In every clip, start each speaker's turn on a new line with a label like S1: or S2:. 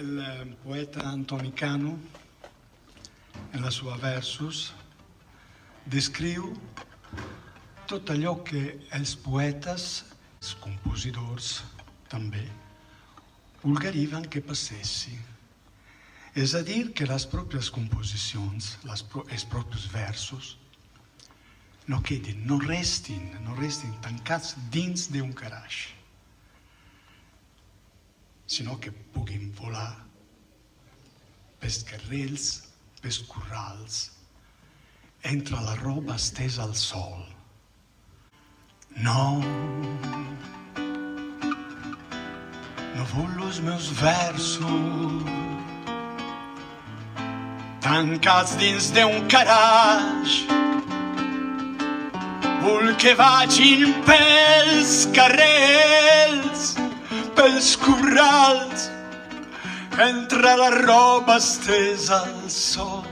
S1: Il poeta Antoni Cano, nella sua Versus, descriu tot allò que els poetes, els compositors també, vulgariven que passessi. És a dir, que les pròpies composicions, els propis versos, no quedin, no restin tancats dins d'un calaix, sinó que puguin volar pels carrers, pels corrals, entre la roba estesa al sol. No vull els meus versos tancats dins d'un calaix. Vull que vagin pels carrers, pels corrals, entre la roba estesa al sol,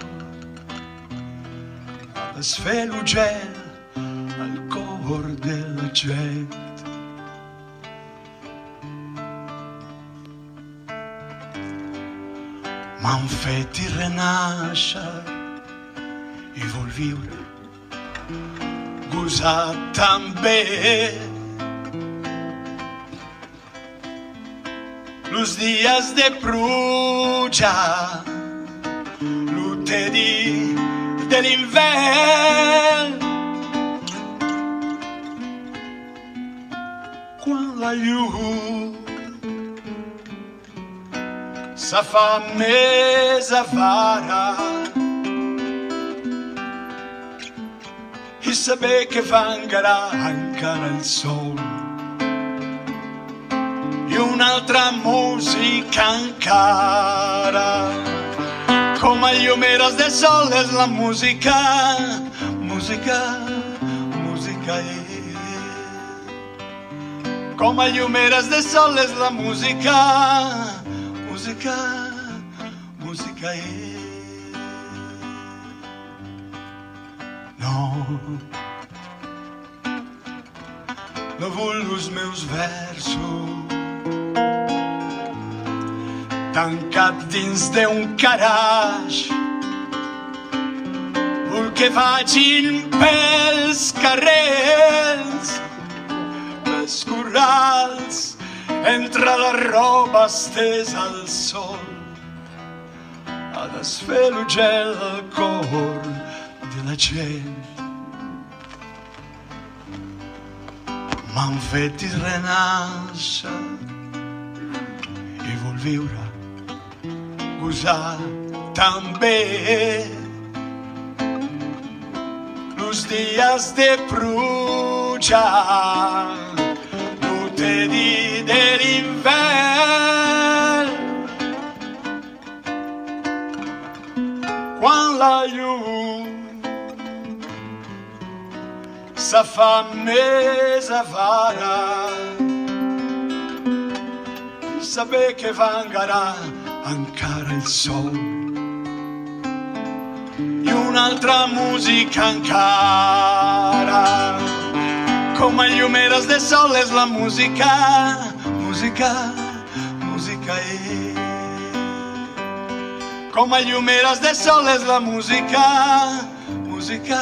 S1: a desfer l'ugel al cor de la gent. M'han fet i renàixer i vull viure, gosar també los dies de pluja, lo tedi de l'invern, quan la llum se fa més avara i saber que vengarà encara el sol i una altra música encara. Com a llumeres de sol és la música, música, música és. Com a llumeres de sol és la música, música, música és. No vull els meus versos tancats dins d'un calaix. Vull que vagin pels carrers, pels corrals, entre la roba estesa al sol, a desfer l'ugel al cor de la gent. M'han fet i renàixer i vull viure, gosar també los dies de pluja, lo tedi de l'invern, quan la llum se fa més avara i saber que vengarà encara el sol i una altra música encara. Com a llumeres de sol és la música, música, música és. Com a llumeres de sol és la música, música,